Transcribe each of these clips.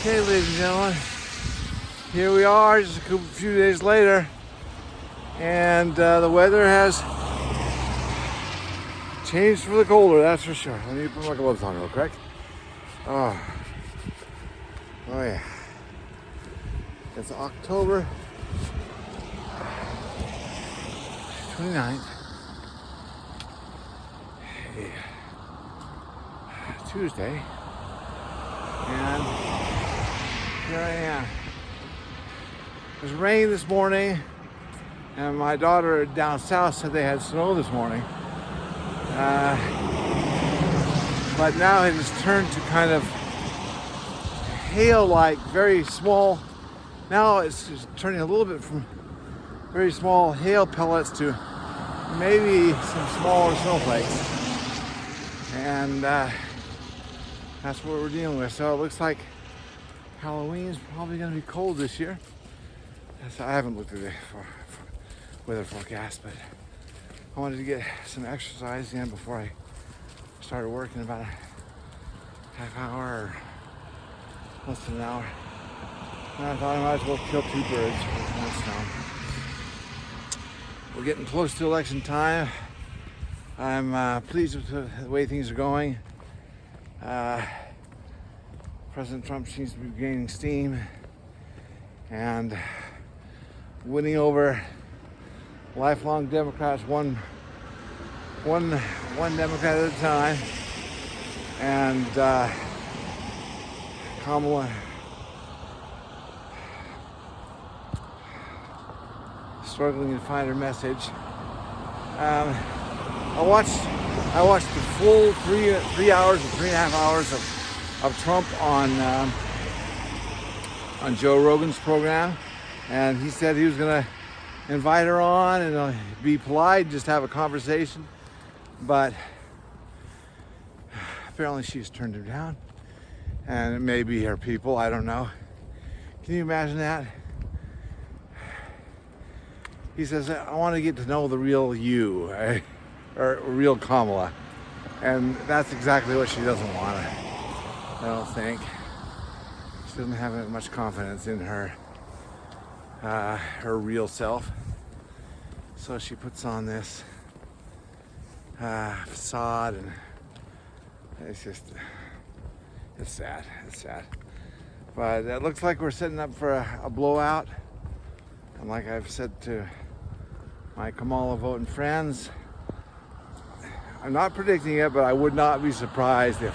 Okay, ladies and gentlemen, here we are just a few days later, and the weather has changed for the colder, that's for sure. Let me put my gloves on real quick. Oh yeah. It's October 29th. Tuesday. And here I am. It was rain this morning, and my daughter down south said they had snow this morning. But now it has turned to kind of hail-like, very small. Now it's just turning a little bit from very small hail pellets to maybe some smaller snowflakes. And that's what we're dealing with. So it looks like Halloween's probably going to be cold this year. I haven't looked at the weather forecast, but I wanted to get some exercise in before I started working about a half hour or less than an hour. And I thought I might as well kill two birds with one stone. We're getting close to election time. I'm pleased with the way things are going. President Trump seems to be gaining steam and winning over lifelong Democrats one Democrat at a time. And Kamala struggling to find her message. I watched the full 3 hours and 3.5 hours of Trump on Joe Rogan's program, and he said he was going to invite her on and be polite, just have a conversation, but apparently she's turned him down, and it may be her people, I don't know. Can you imagine that? He says, I want to get to know the real you, or real Kamala. And that's exactly what she doesn't want, I don't think. She doesn't have much confidence in her real self. So she puts on this facade, and it's sad, it's sad. But it looks like we're setting up for a blowout. And like I've said to my Kamala voting friends, I'm not predicting it, but I would not be surprised if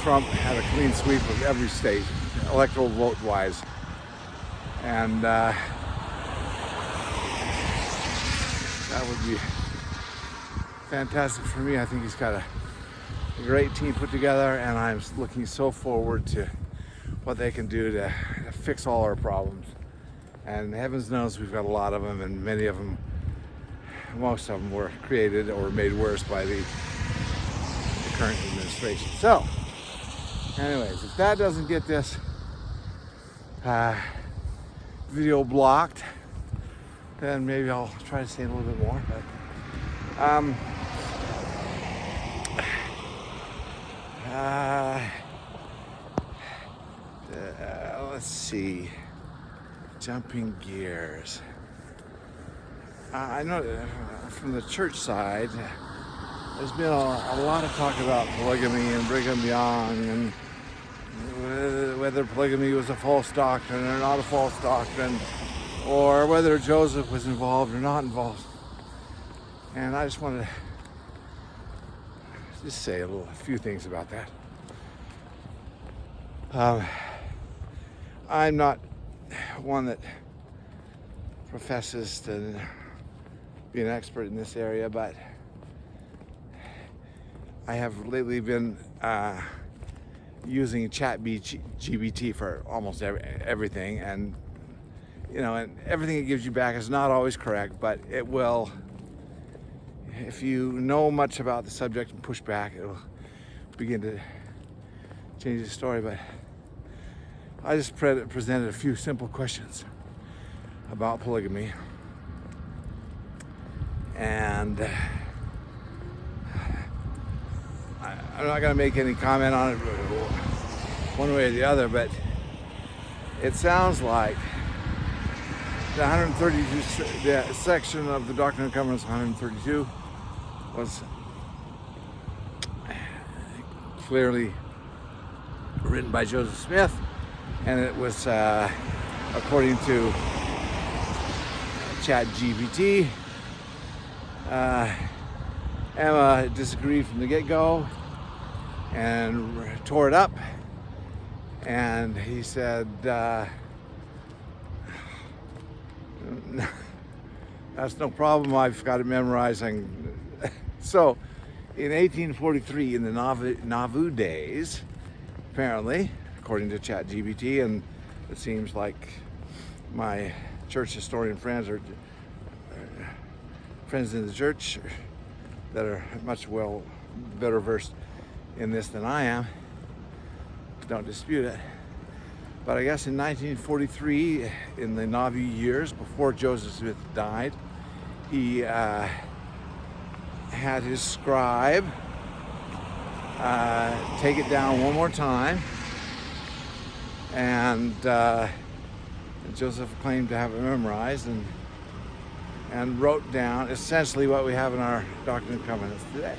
Trump had a clean sweep of every state, electoral vote-wise. And that would be fantastic for me. I think he's got a great team put together, and I'm looking so forward to what they can do to fix all our problems. And heavens knows we've got a lot of them, and many of them, most of them were created or made worse by the current administration. So, anyways, if that doesn't get this video blocked, then maybe I'll try to say a little bit more. But let's see. Jumping gears. I know from the church side, there's been a lot of talk about polygamy and Brigham Young, and whether polygamy was a false doctrine or not a false doctrine, or whether Joseph was involved or not involved. And I just wanted to just say a few things about that. I'm not one that professes to be an expert in this area, but I have lately been using ChatGPT for almost everything, and and everything it gives you back is not always correct, but it will, if you know much about the subject and push back, it will begin to change the story. But I just presented a few simple questions about polygamy, and I'm not going to make any comment on it. one way or the other, but it sounds like the 132 the section of the Doctrine and Covenants 132 was clearly written by Joseph Smith, and it was according to ChatGPT. Emma disagreed from the get-go and tore it up, and he said that's no problem, I've got it memorizing. So in 1843, in the Nauvoo days, apparently, according to ChatGPT, and it seems like my church historian friends are friends in the church that are much better versed in this than I am, don't dispute it. But I guess in 1943, in the Nauvoo years before Joseph Smith died, he had his scribe take it down one more time, and Joseph claimed to have it memorized and wrote down essentially what we have in our Doctrine and Covenants today.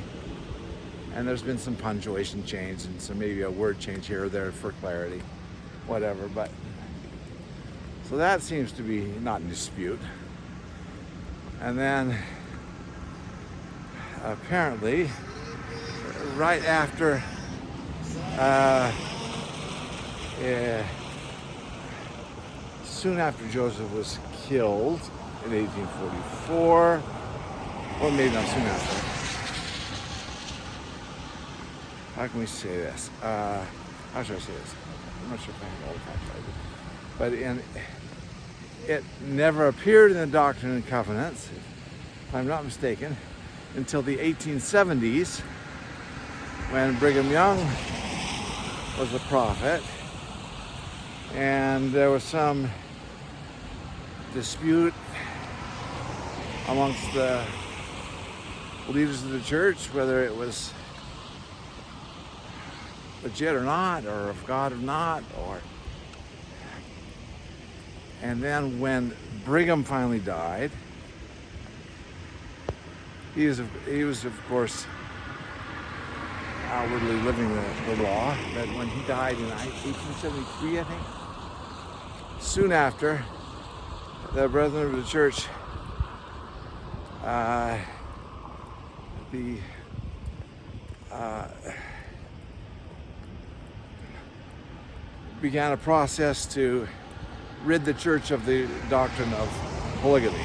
And there's been some punctuation change and some maybe a word change here or there for clarity, whatever. But so that seems to be not in dispute. And then apparently, right after soon after Joseph was killed in 1844, or maybe not soon after. How can we say this? How should I say this? I'm not sure if I have all the facts right. But it never appeared in the Doctrine and Covenants, if I'm not mistaken, until the 1870s, when Brigham Young was a prophet, and there was some dispute amongst the leaders of the church whether it was legit or not, or of God or not, and then when Brigham finally died, he was of course outwardly living the law, but when he died in 1873, I think, soon after, the brethren of the church began a process to rid the church of the doctrine of polygamy.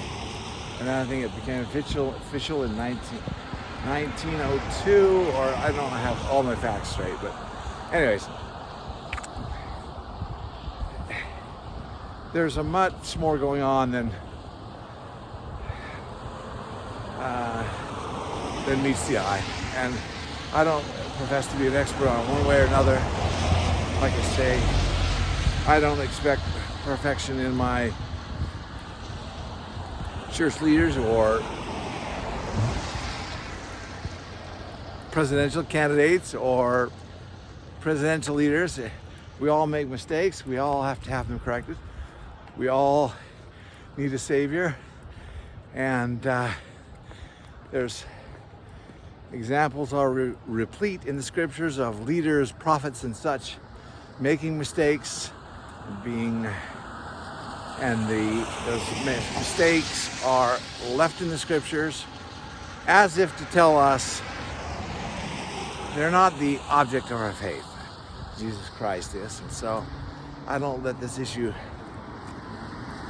And then I think it became official in 1902, or I don't have all my facts straight, but anyways, there's a much more going on than meets the eye. And I don't profess to be an expert on one way or another. Like I say, I don't expect perfection in my church leaders or presidential candidates or presidential leaders. We all make mistakes. We all have to have them corrected. We all need a savior. And there's examples are replete in the scriptures of leaders, prophets, and such making mistakes, those mistakes are left in the scriptures as if to tell us they're not the object of our faith. Jesus Christ is. And so I don't let this issue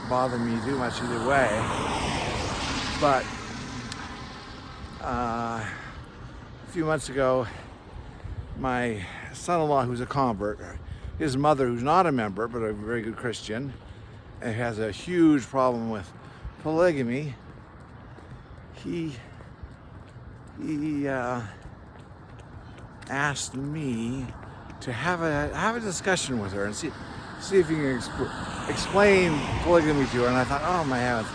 bother me too much either way. But a few months ago, my son-in-law, who's a convert, his mother, who's not a member but a very good Christian, and has a huge problem with polygamy, he asked me to have a discussion with her and see if he can explain polygamy to her. And I thought, oh my heavens,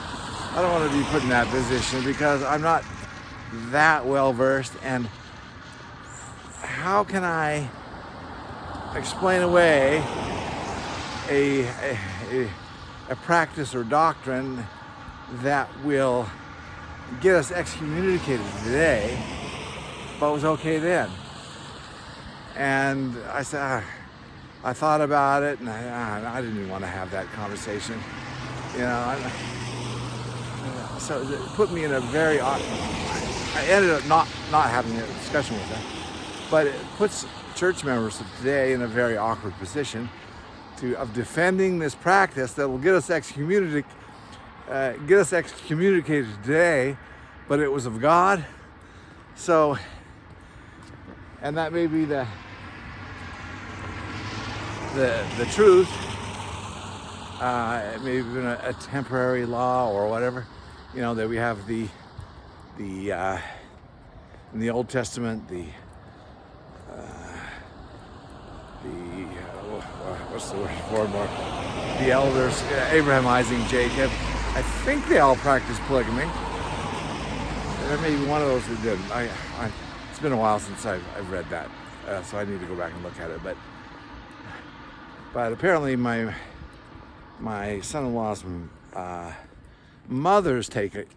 I don't want to be put in that position because I'm not that well versed, and how can I explain away a practice or doctrine that will get us excommunicated today, but was okay then. And I said, I thought about it, and I didn't even want to have that conversation. So it put me in a very odd. I ended up not having a discussion with them, but it puts church members of today in a very awkward position of defending this practice that will get us excommunicated today, but it was of God. So, and that may be the truth. It may have been a temporary law or whatever, that we have the in the Old Testament, what's the word for it more? The elders, Abraham, Isaac, Jacob. I think they all practiced polygamy. There may be one of those that didn't. It's been a while since I've read that, so I need to go back and look at it. But apparently my son-in-law's mother's take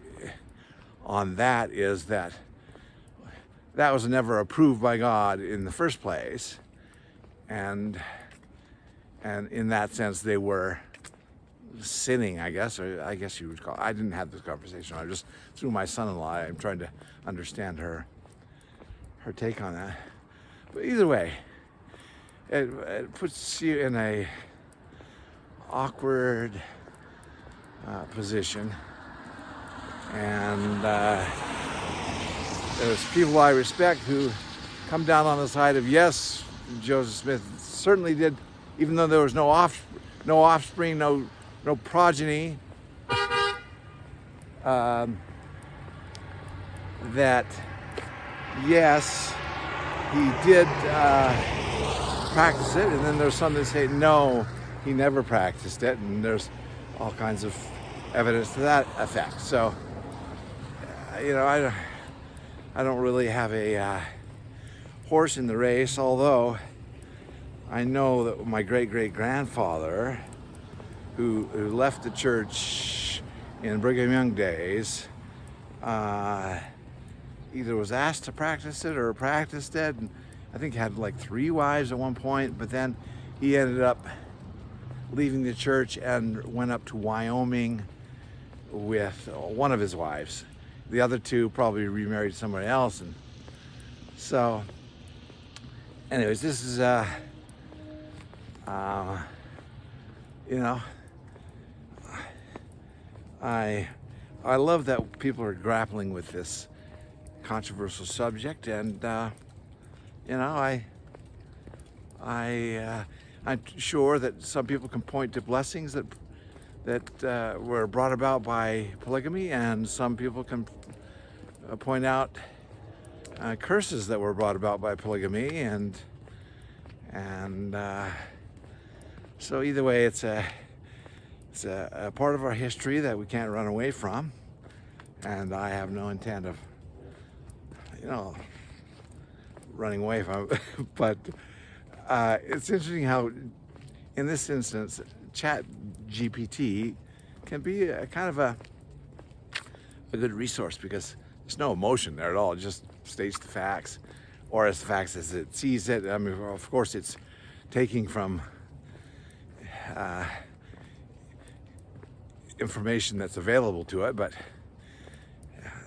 on that is that was never approved by God in the first place, and in that sense they were sinning, I guess, or I guess you would call it. I didn't have this conversation. I just, through my son-in-law, I'm trying to understand her take on that. But either way, it puts you in a awkward position, and there's people I respect who come down on the side of, yes, Joseph Smith certainly did, even though there was no offspring, no progeny, that yes, he did practice it, and then there's some that say no, he never practiced it, and there's all kinds of evidence to that effect. So, I don't really have a horse in the race, although I know that my great-great-grandfather, who left the church in Brigham Young days, either was asked to practice it or practiced it, and I think he had like 3 wives at one point, but then he ended up leaving the church and went up to Wyoming with one of his wives. The other 2 probably remarried somebody else, and so anyways, this is I love that people are grappling with this controversial subject, and I'm sure that some people can point to blessings that were brought about by polygamy, and some people can point out curses that were brought about by polygamy, and so either way, it's a part of our history that we can't run away from, and I have no intent of running away from it. But it's interesting how in this instance Chat GPT can be a kind of a good resource, because there's no emotion there at all. It just states the facts, or as the facts as it sees it. I mean, of course, it's taking from information that's available to it, but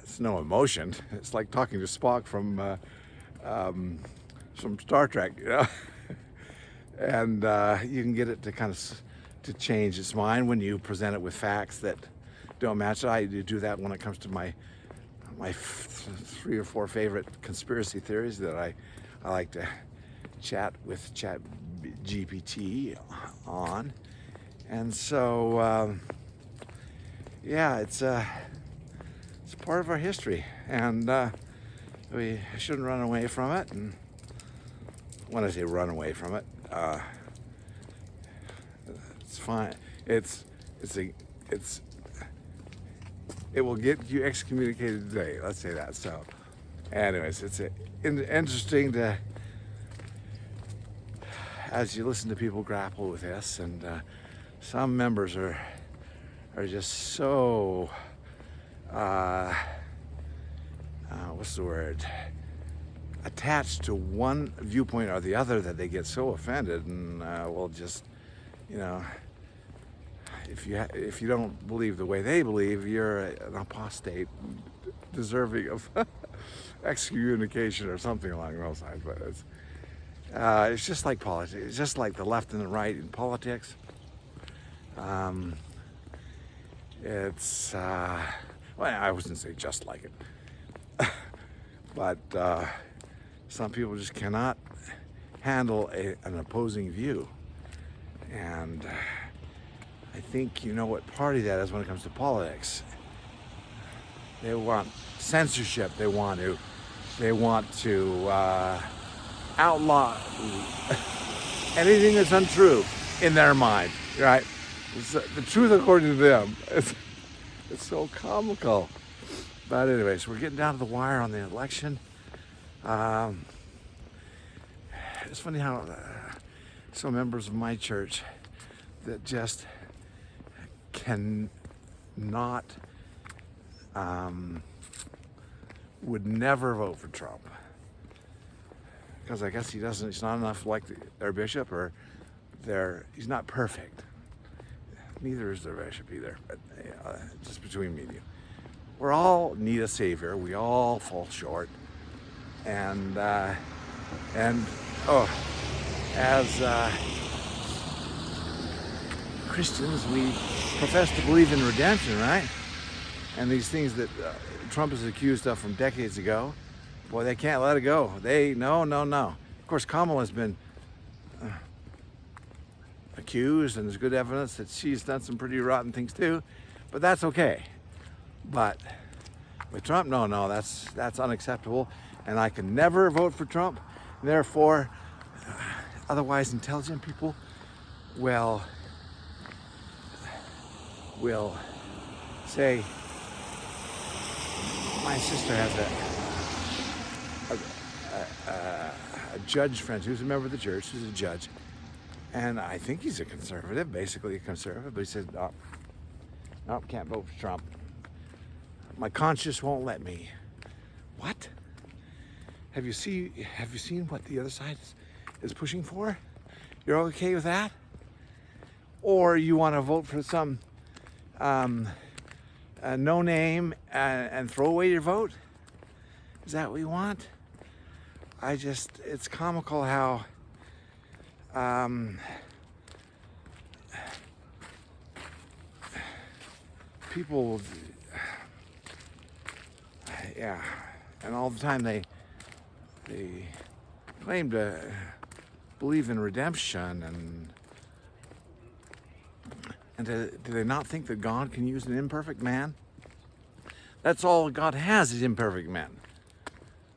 it's no emotion. It's like talking to Spock from Star Trek, and you can get it to kind of to change its mind when you present it with facts that don't match it. I do that when it comes to my 3 or 4 favorite conspiracy theories that I like to chat with Chat GPT on. And so yeah, it's part of our history, and we shouldn't run away from it. And when I say run away from it, it's fine. It will get you excommunicated today. Let's say that. So, anyways, it's interesting to as you listen to people grapple with this, and some members are just so what's the word, attached to one viewpoint or the other that they get so offended, and will just, you know, if you don't believe the way they believe, you're an apostate deserving of excommunication or something along those lines. But it's just like politics. It's just like the left and the right in politics. It's well, I wouldn't say just like it, but some people just cannot handle an opposing view, and I think you know what party that is when it comes to politics. They want censorship. They want to outlaw anything that's untrue in their mind, right? It's the truth according to them. It's so comical. But anyways, we're getting down to the wire on the election. It's funny how some members of my church that just cannot, would never vote for Trump, because I guess he's not enough like their bishop, or he's not perfect. Neither is their bishop either, but just between me and you. We're all need a savior. We all fall short, and as Christians, we profess to believe in redemption, right? And these things that Trump is accused of from decades ago, boy, they can't let it go. No. Of course, Kamala's been accused, and there's good evidence that she's done some pretty rotten things too, but that's okay. But with Trump, no, that's unacceptable, and I can never vote for Trump. Therefore, otherwise intelligent people will say, my sister has a judge friend who's a member of the church, who's a judge, and I think he's a conservative, basically a conservative, but he said, no, can't vote for Trump. My conscience won't let me. What? Have you seen what the other side is pushing for? You're okay with that? Or you want to vote for some no name and throw away your vote? Is that what you want? It's comical how people, yeah, and all the time they claim to believe in redemption, and do they not think that God can use an imperfect man? That's all God has is imperfect men.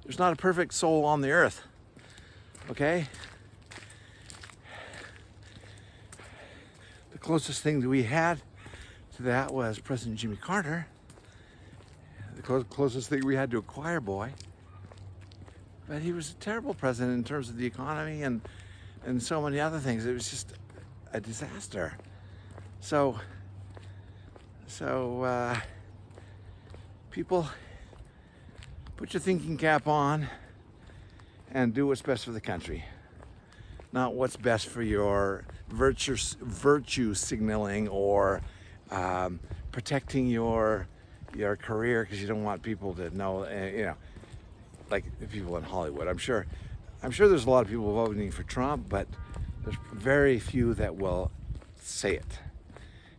There's not a perfect soul on the earth, okay? The closest thing that we had to that was President Jimmy Carter. The closest thing we had to a choir boy. But he was a terrible president in terms of the economy and so many other things. It was just a disaster. So people, put your thinking cap on and do what's best for the country, not what's best for your virtue signaling or protecting your career, because you don't want people to know, like the people in Hollywood. I'm sure there's a lot of people voting for Trump, but there's very few that will say it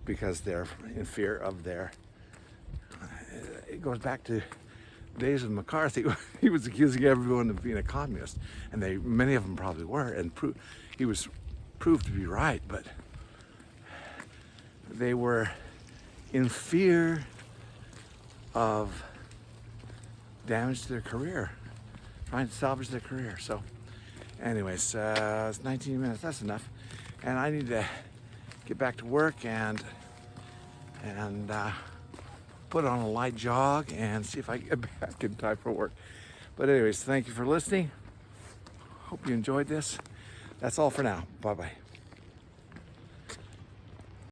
because they're in fear of their. It goes back to days of McCarthy. He was accusing everyone of being a communist, and many of them probably were, and he was proved to be right, but they were in fear of damage to their career, trying to salvage their career. So anyways, it's 19 minutes, that's enough, and I need to get back to work and put on a light jog and see if I get back in time for work. But anyways, thank you for listening. Hope you enjoyed this. That's all for now. Bye-bye.